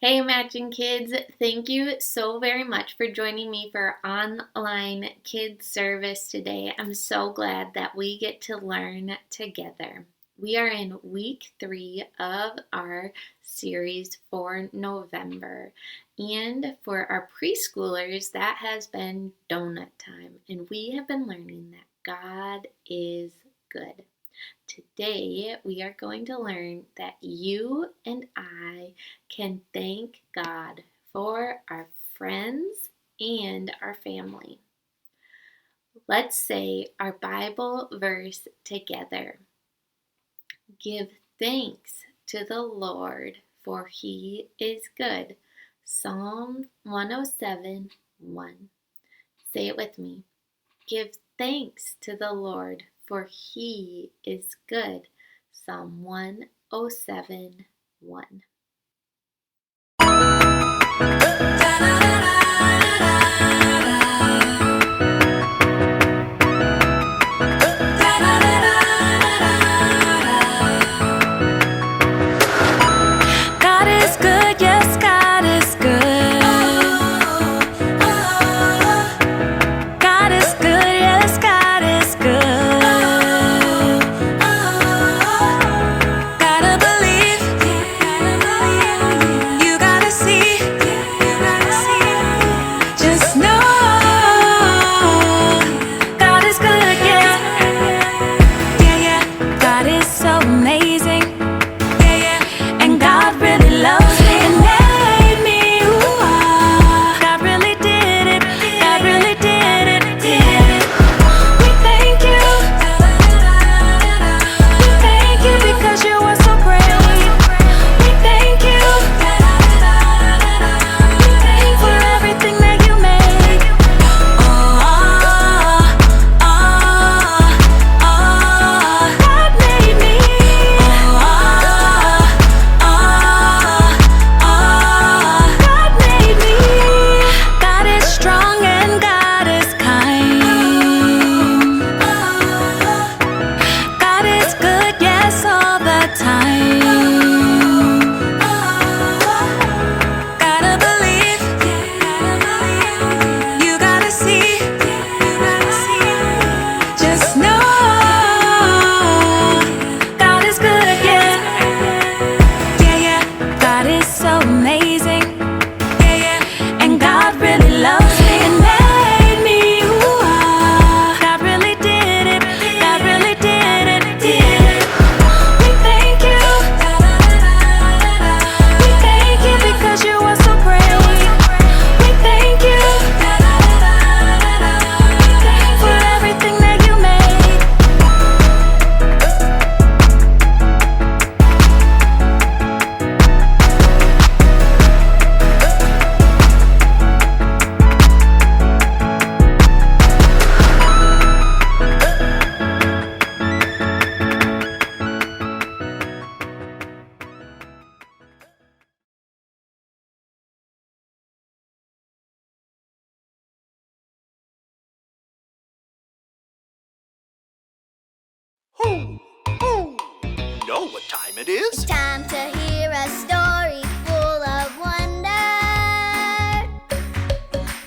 Hey, Matching Kids, thank you so very much for joining me for online kids service today. I'm so glad that we get to learn together. We are in week 3 of our series for November. And for our preschoolers, that has been donut time. And we have been learning that God is good. Today, we are going to learn that you and I can thank God for our friends and our family. Let's say our Bible verse together. Give thanks to the Lord, for he is good. Psalm 107:1. Say it with me. Give thanks to the Lord, for he is good. Psalm 107:1. God is good, yes, God is good. God is good, yes, God is good. Gotta believe, you gotta see, just know God is good, yeah. Yeah, yeah, God is so amazing. And God really loves me and made me. Ooh, God really did it. God really did it. Yeah. We thank you. We thank you because you are so great. We thank you. We thank you for everything that you made. God made me. God made me. God is strong and God is kind. God is good, yes, all the time. Gotta believe, you gotta see, just know God is good, yeah. Yeah, yeah, God is so amazing. Yeah, yeah, and God really loves me and made me. Ooh, God really did it. God really did it. Yeah. We thank you. We thank you because you are so great. We thank you for everything that you made. Who? You know what time it is? It's time to hear a story full of wonder.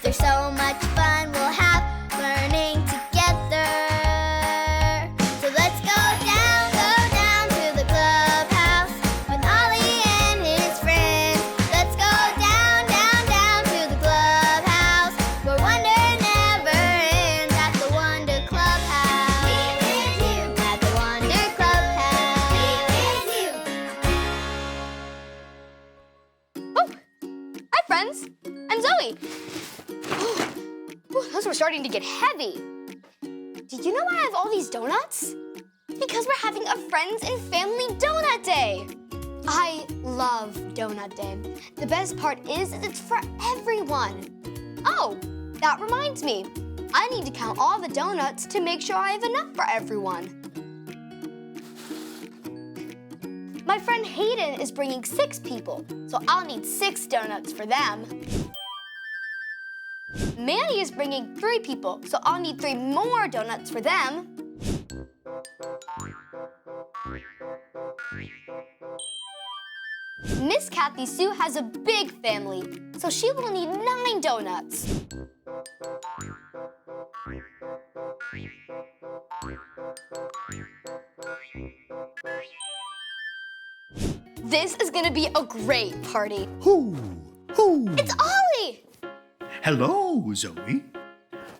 There's so much fun we'll have learning together. So let's go down to the clubhouse with Ollie and his friends. Let's go down to the clubhouse where wonder never ends at the Wonder Clubhouse. Meet with you at the Wonder Clubhouse. Meet with you. Hi, friends. I'm Zoe. Those were starting to get heavy. Did you know I have all these donuts? Because we're having a Friends and Family Donut Day. I love Donut Day. The best part is that it's for everyone. Oh, that reminds me. I need to count all the donuts to make sure I have enough for everyone. My friend Hayden is bringing 6 people, so I'll need 6 donuts for them. Manny is bringing 3 people, so I'll need 3 more donuts for them. Miss Kathy Sue has a big family, so she will need 9 donuts. This is gonna be a great party. Who? It's Ollie! Hello, Zoe.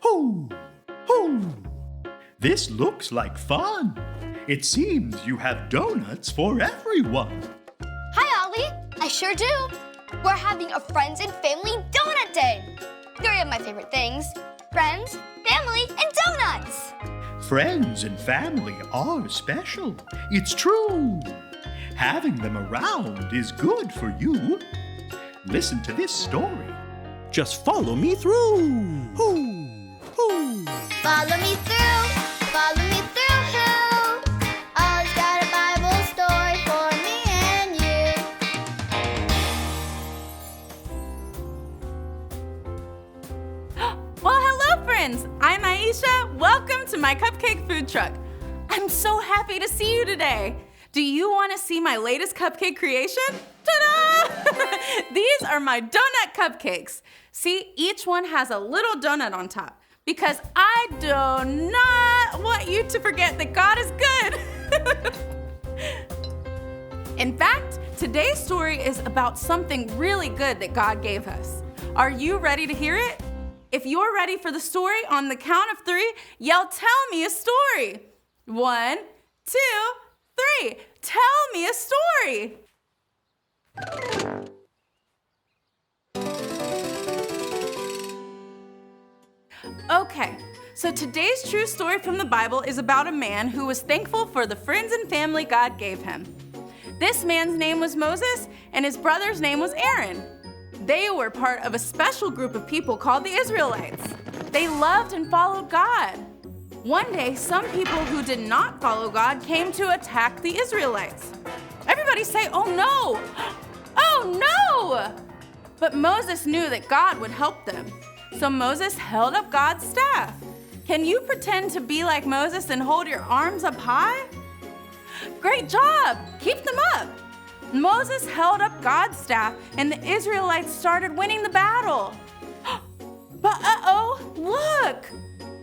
Who? This looks like fun. It seems you have donuts for everyone. Hi, Ollie. I sure do. We're having a friends and family donut day. 3 of my favorite things: friends, family, and donuts. Friends and family are special. It's true. Having them around is good for you. Listen to this story. Just follow me through. Follow me through, follow me through. Ollie's got a Bible story for me and you. Well, hello, friends. I'm Aisha. Welcome to my cupcake food truck. I'm so happy to see you today. Do you want to see my latest cupcake creation? Ta-da! These are my donut cupcakes. See, each one has a little donut on top because I do not want you to forget that God is good. In fact, today's story is about something really good that God gave us. Are you ready to hear it? If you're ready for the story, on the count of 3, yell, "Tell me a story." 1, 2, 3. Tell me a story. Okay, so today's true story from the Bible is about a man who was thankful for the friends and family God gave him. This man's name was Moses, and his brother's name was Aaron. They were part of a special group of people called the Israelites. They loved and followed God. One day, some people who did not follow God came to attack the Israelites. Everybody say, "Oh no! Oh no!" But Moses knew that God would help them. So Moses held up God's staff. Can you pretend to be like Moses and hold your arms up high? Great job! Keep them up. Moses held up God's staff and the Israelites started winning the battle. But look!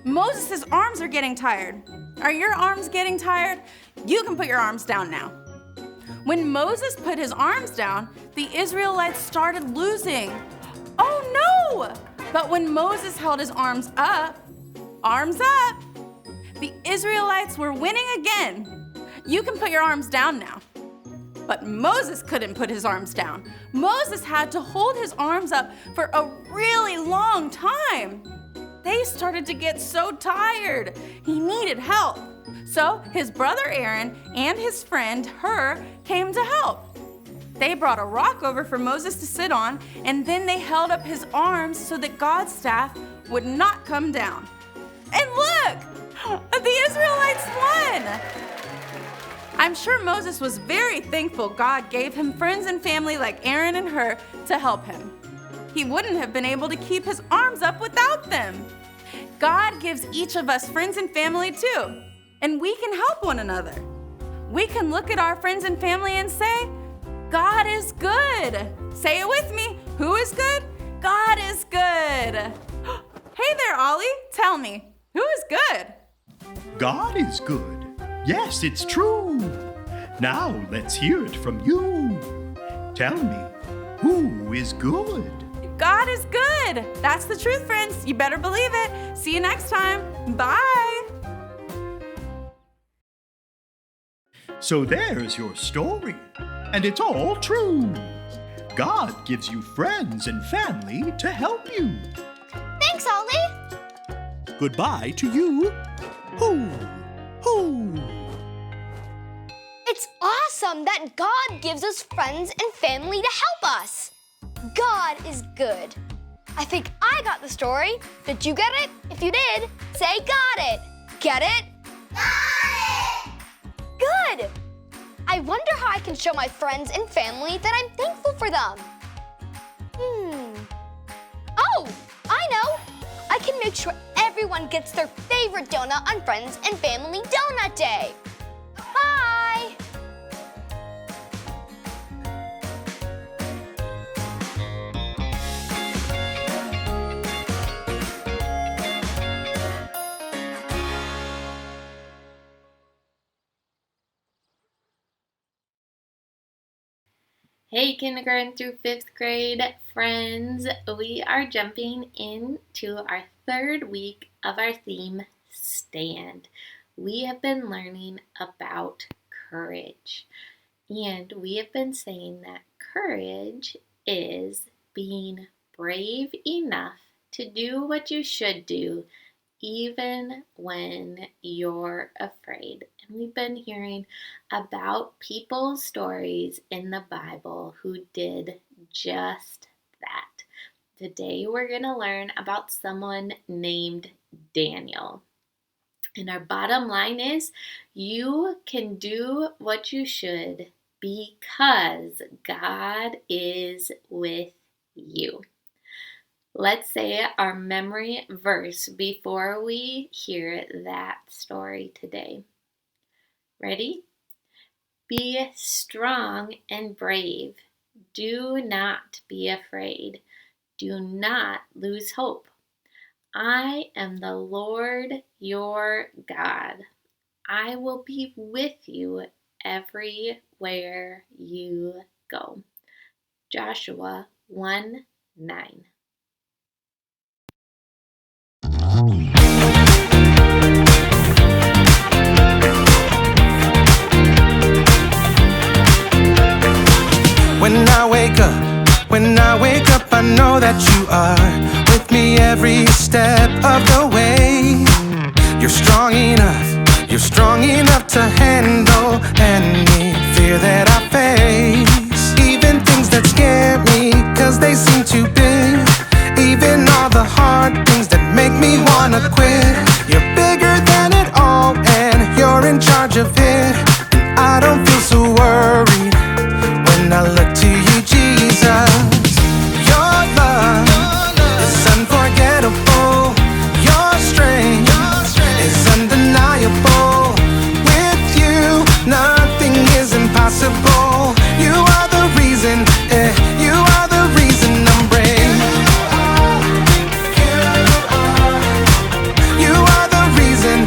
Moses' arms are getting tired. Are your arms getting tired? You can put your arms down now. When Moses put his arms down, the Israelites started losing. Oh no! But when Moses held his arms up, the Israelites were winning again. You can put your arms down now. But Moses couldn't put his arms down. Moses had to hold his arms up for a really long time. They started to get so tired. He needed help. So his brother Aaron and his friend Hur came to help. They brought a rock over for Moses to sit on, and then they held up his arms so that God's staff would not come down. And look! The Israelites won! I'm sure Moses was very thankful God gave him friends and family like Aaron and Hur to help him. He wouldn't have been able to keep his arms up without them. God gives each of us friends and family too, and we can help one another. We can look at our friends and family and say, God is good. Say it with me. Who is good? God is good. Hey there, Ollie. Tell me, who is good? God is good. Yes, it's true. Now let's hear it from you. Tell me, who is good? God is good. That's the truth, friends. You better believe it. See you next time. Bye. So there's your story, and it's all true. God gives you friends and family to help you. Thanks, Ollie. Goodbye to you. Hoo, hoo. It's awesome that God gives us friends and family to help us. God is good. I think I got the story. Did you get it? If you did, say got it. Get it? Got it! Good. I wonder how I can show my friends and family that I'm thankful for them. Oh, I know. I can make sure everyone gets their favorite donut on Friends and Family Donut Day. Bye! Hey, kindergarten through 5th grade friends, we are jumping into our 3rd week of our theme, Stand. We have been learning about courage, and we have been saying that courage is being brave enough to do what you should do even when you're afraid. And we've been hearing about people's stories in the Bible who did just that. Today we're going to learn about someone named Daniel. And our bottom line is you can do what you should because God is with you. Let's say our memory verse before we hear that story today. Ready? Be strong and brave. Do not be afraid. Do not lose hope. I am the Lord your God. I will be with you everywhere you go. Joshua 1:9. When I wake up, I know that you are with me every step of the way. You're strong enough to handle any fear that I face. Even things that scare me, 'cause they seem too big. Even all the hard things that make me wanna quit. You're bigger than it all, and you're in charge of it. And I don't feel so worried when I look to you, Jesus. Your love is unforgettable. Your strength is undeniable. With you, nothing is impossible. You are the reason, you are the reason I'm brave. You are the reason,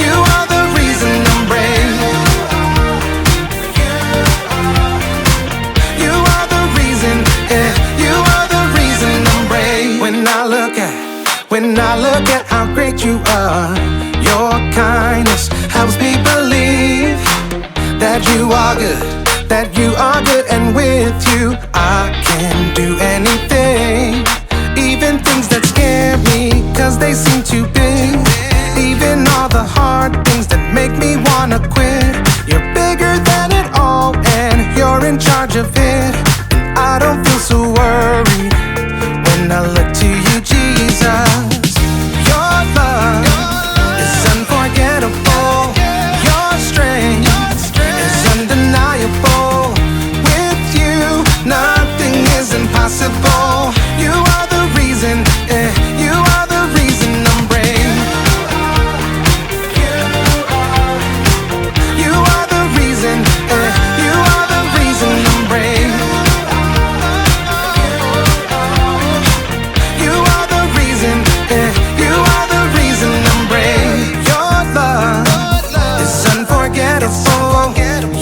you are the reason I'm brave. You are the reason, you are the reason I'm brave. When I look at how great you are, your kindness helps me believe that you are good, and with you I can do anything. Even things that scare me, 'cause they seem too big. Even all the hard things that make me wanna quit. You're bigger than it all, and you're in charge of it. And I don't feel so worried when I look to you, Jesus. Your love is unforgettable. Your strength is undeniable. With you, nothing is impossible. You are the reason, you are the reason I'm brave. You are the reason, you are the reason I'm brave. You are the reason, you are the reason I'm brave. Your love is unforgettable.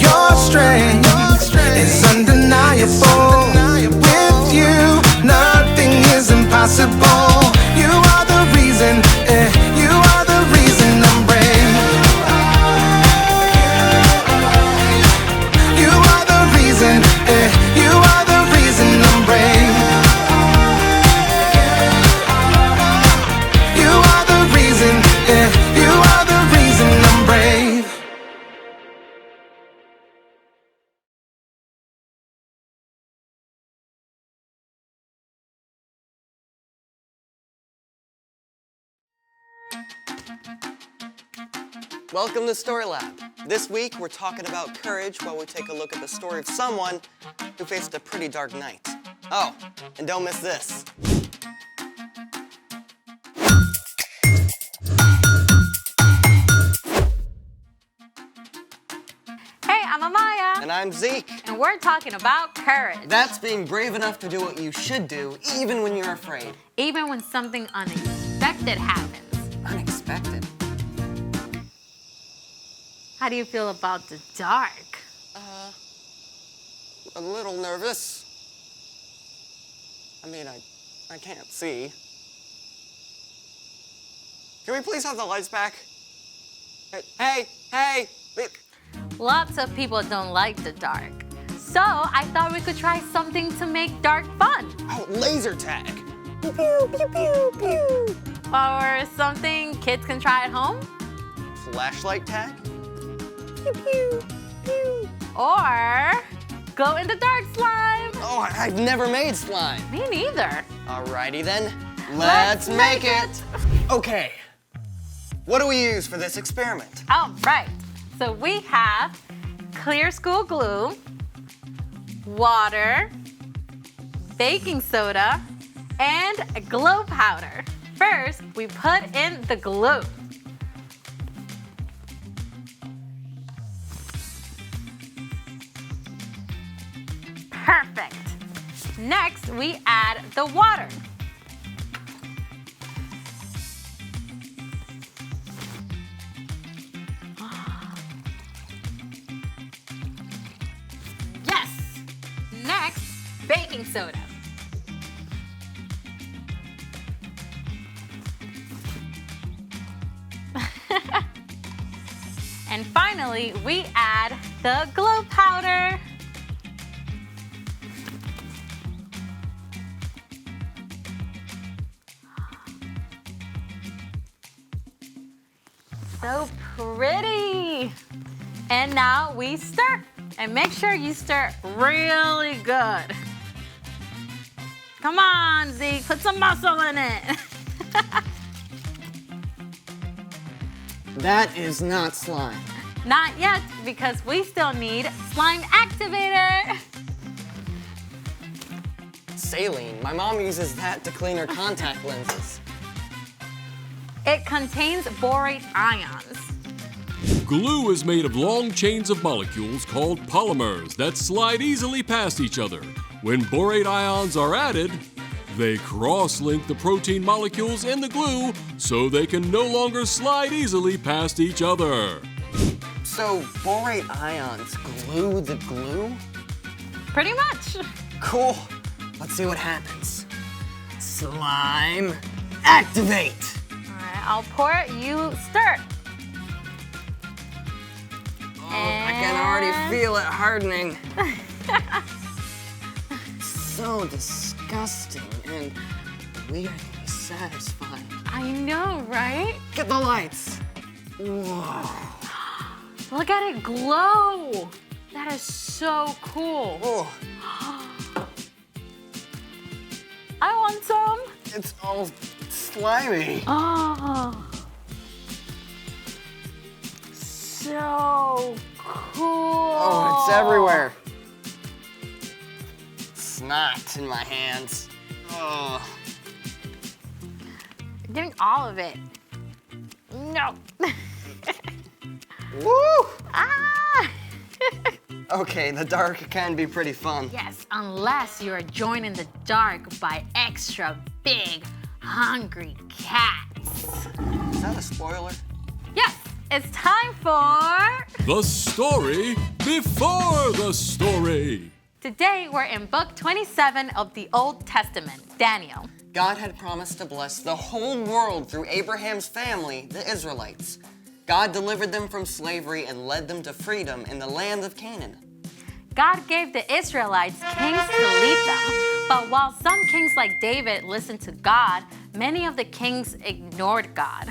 Your strength is undeniable. With you, nothing is impossible. You are the reason, you are the reason I'm brave. You are the reason, you are the reason I'm brave. You are the reason, you are the reason I'm brave. Welcome to Story Lab. This week we're talking about courage while we take a look at the story of someone who faced a pretty dark night. Oh, and don't miss this. Hey, I'm Amaya, And I'm Zeke. and we're talking about courage. That's being brave enough to do what you should do, even when you're afraid. Even when something unexpected happens. Unexpected. How do you feel about the dark? a little nervous. I mean, I can't see. Can we please have the lights back? Hey! Lots of people don't like the dark. So I thought we could try something to make dark fun. Oh, laser tag! Pew, pew, pew, pew, pew. Or something kids can try at home. Flashlight tag? Pew, pew, pew. Or glow in the dark slime. Oh, I've never made slime. Me neither. Alrighty then, let's make it! Okay, what do we use for this experiment? All right. So we have clear school glue, water, baking soda, and glow powder. First, we put in the glue. Perfect. Next, we add the water. Yes. Next, baking soda. And finally, we add the glow powder. So pretty. And now we stir. And make sure you stir really good. Come on, Zeke, put some muscle in it. That is not slime. Not yet, because we still need slime activator. Saline. My mom uses that to clean her contact lenses. It contains borate ions. Glue is made of long chains of molecules called polymers that slide easily past each other. When borate ions are added, they cross-link the protein molecules in the glue so they can no longer slide easily past each other. So borate ions glue the glue? Pretty much. Cool. Let's see what happens. Slime activate! All right, I'll pour it, you stir. I can already feel it hardening. So disgusting and weirdly satisfying. I know, right? Get the lights. Whoa. Look at it glow. That is so cool. Oh, I want some. it's all slimy. Oh. So cool. Oh, it's everywhere. Snot in my hands. Oh. You're getting all of it. No. Woo! Ah! Okay, the dark can be pretty fun. Yes, unless you are joined in the dark by extra big, hungry cats. Is that a spoiler? Yes, it's time for... The story before the story. Today, we're in book 27 of the Old Testament, Daniel. God had promised to bless the whole world through Abraham's family, the Israelites. God delivered them from slavery and led them to freedom in the land of Canaan. God gave the Israelites kings to lead them, but while some kings like David listened to God, many of the kings ignored God.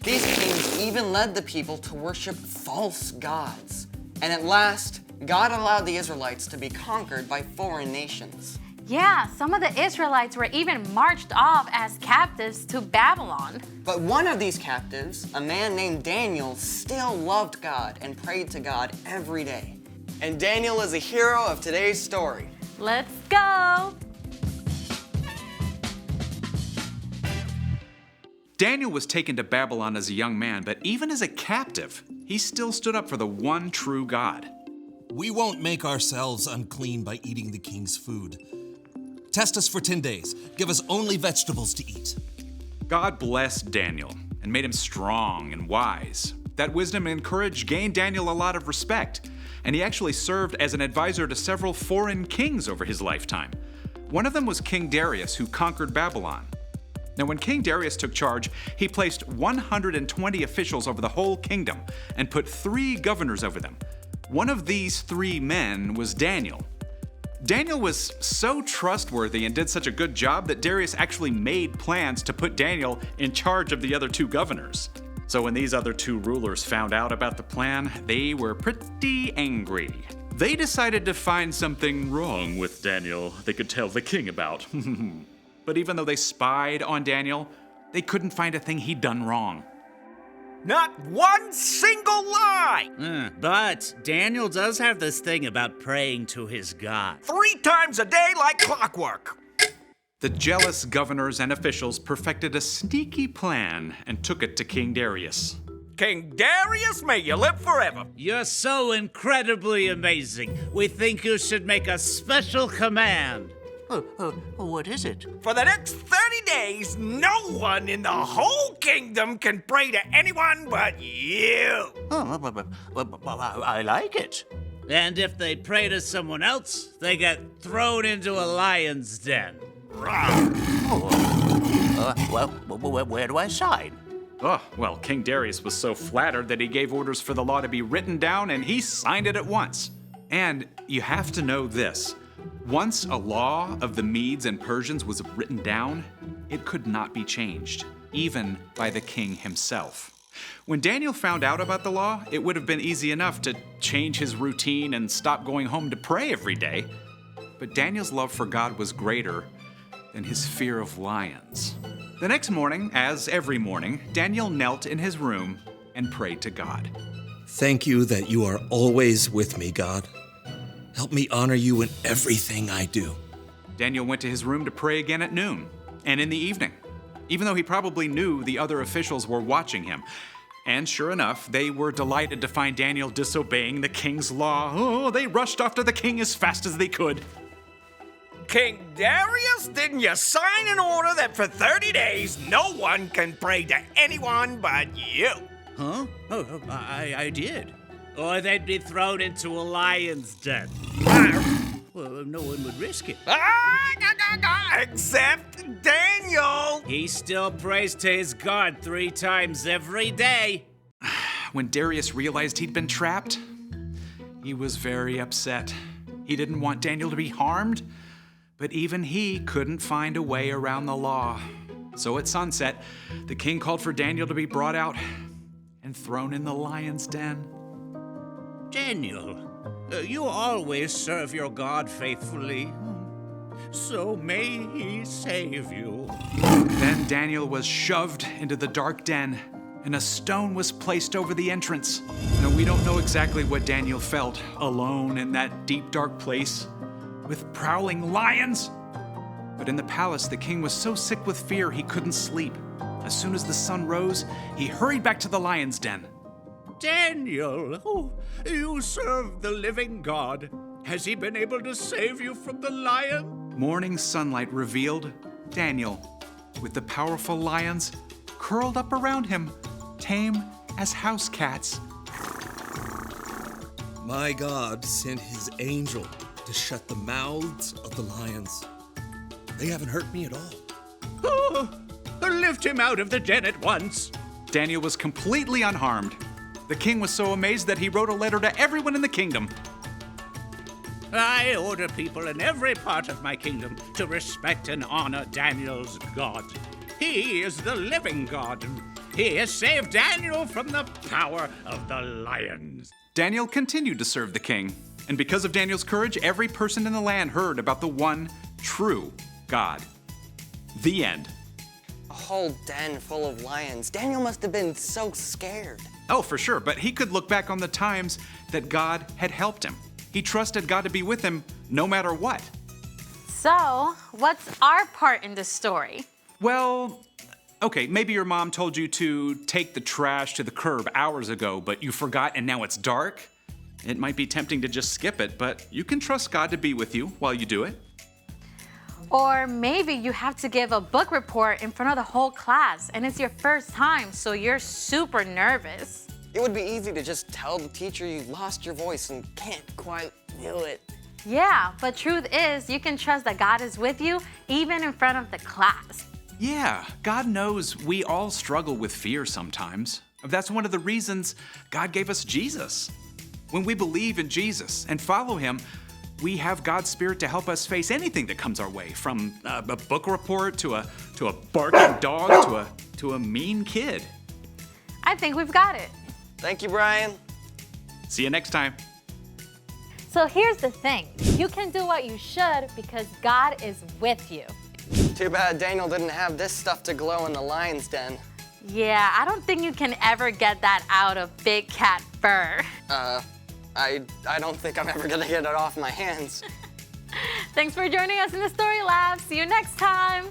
These kings even led the people to worship false gods. And at last, God allowed the Israelites to be conquered by foreign nations. Yeah, some of the Israelites were even marched off as captives to Babylon. But one of these captives, a man named Daniel, still loved God and prayed to God every day. And Daniel is a hero of today's story. Let's go! Daniel was taken to Babylon as a young man, but even as a captive, he still stood up for the one true God. We won't make ourselves unclean by eating the king's food. Test us for 10 days. Give us only vegetables to eat. God blessed Daniel and made him strong and wise. That wisdom and courage gained Daniel a lot of respect. and he actually served as an advisor to several foreign kings over his lifetime. One of them was King Darius, who conquered Babylon. Now, when King Darius took charge, he placed 120 officials over the whole kingdom and put 3 governors over them. One of these 3 men was Daniel. Daniel was so trustworthy and did such a good job that Darius actually made plans to put Daniel in charge of the other 2 governors. So when these other 2 rulers found out about the plan, they were pretty angry. They decided to find something wrong with Daniel they could tell the king about. But even though they spied on Daniel, they couldn't find a thing he'd done wrong. Not one single lie! But Daniel does have this thing about praying to his God. 3 times a day like clockwork. The jealous governors and officials perfected a sneaky plan and took it to King Darius. King Darius, may you live forever. You're so incredibly amazing. We think you should make a special command. What is it? For the next 30 days, no one in the whole kingdom can pray to anyone but you. I like it. And if they pray to someone else, they get thrown into a lion's den. Where do I sign? Oh, well, King Darius was so flattered that he gave orders for the law to be written down, and he signed it at once. And you have to know this. Once a law of the Medes and Persians was written down, it could not be changed, even by the king himself. When Daniel found out about the law, it would have been easy enough to change his routine and stop going home to pray every day. But Daniel's love for God was greater than his fear of lions. The next morning, as every morning, Daniel knelt in his room and prayed to God. Thank you that you are always with me, God. Help me honor you in everything I do. Daniel went to his room to pray again at noon and in the evening, even though he probably knew the other officials were watching him. And sure enough, they were delighted to find Daniel disobeying the king's law. Oh, they rushed off to the king as fast as they could. King Darius, didn't you sign an order that for 30 days no one can pray to anyone but you? Huh? Oh, I did. Or they'd be thrown into a lion's den. Well, no one would risk it. Except Daniel. He still prays to his God 3 times every day. When Darius realized he'd been trapped, he was very upset. He didn't want Daniel to be harmed, but even he couldn't find a way around the law. So at sunset, the king called for Daniel to be brought out and thrown in the lion's den. Daniel, you always serve your God faithfully, so may he save you. Then Daniel was shoved into the dark den, and a stone was placed over the entrance. Now, we don't know exactly what Daniel felt alone in that deep, dark place with prowling lions. But in the palace, the king was so sick with fear he couldn't sleep. As soon as the sun rose, he hurried back to the lion's den. Daniel, you serve the living God. Has he been able to save you from the lion? Morning sunlight revealed Daniel, with the powerful lions curled up around him, tame as house cats. My God sent his angel to shut the mouths of the lions. They haven't hurt me at all. Oh, lift him out of the den at once. Daniel was completely unharmed. The king was so amazed that he wrote a letter to everyone in the kingdom. I order people in every part of my kingdom to respect and honor Daniel's God. He is the living God. He has saved Daniel from the power of the lions. Daniel continued to serve the king, and because of Daniel's courage, every person in the land heard about the one true God. The end. A whole den full of lions. Daniel must have been so scared. Oh, for sure, but he could look back on the times that God had helped him. He trusted God to be with him no matter what. So, what's our part in this story? Well, okay, maybe your mom told you to take the trash to the curb hours ago, but you forgot and now it's dark. It might be tempting to just skip it, but you can trust God to be with you while you do it. Or maybe you have to give a book report in front of the whole class and it's your first time, so you're super nervous. It would be easy to just tell the teacher you lost your voice and can't quite do it. Yeah, but truth is, you can trust that God is with you even in front of the class. Yeah, God knows we all struggle with fear sometimes. That's one of the reasons God gave us Jesus. When we believe in Jesus and follow him, we have God's Spirit to help us face anything that comes our way, from a book report to a barking dog to a mean kid. I think we've got it. Thank you, Brian. See you next time. So here's the thing. You can do what you should because God is with you. Too bad Daniel didn't have this stuff to glow in the lion's den. Yeah, I don't think you can ever get that out of Big Cat fur. I don't think I'm ever gonna get it off my hands. Thanks for joining us in the Story Lab. See you next time.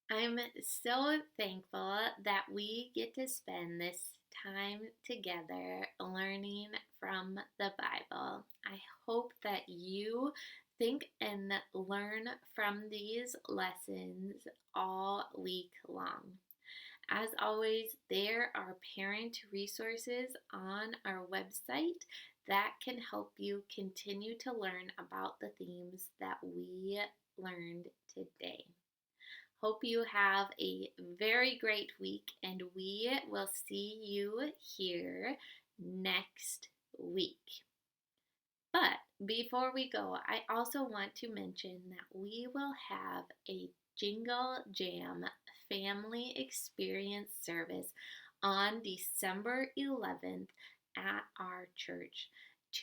I'm so thankful that we get to spend this time together learning from the Bible. I hope that you think and learn from these lessons all week long. As always, there are parent resources on our website that can help you continue to learn about the themes that we learned today. Hope you have a very great week, and we will see you here next week. But before we go, I also want to mention that we will have a Jingle Jam family experience service on December 11th at our church.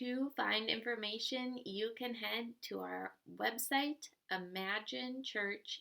To find information, you can head to our website, imaginechurchmn.com.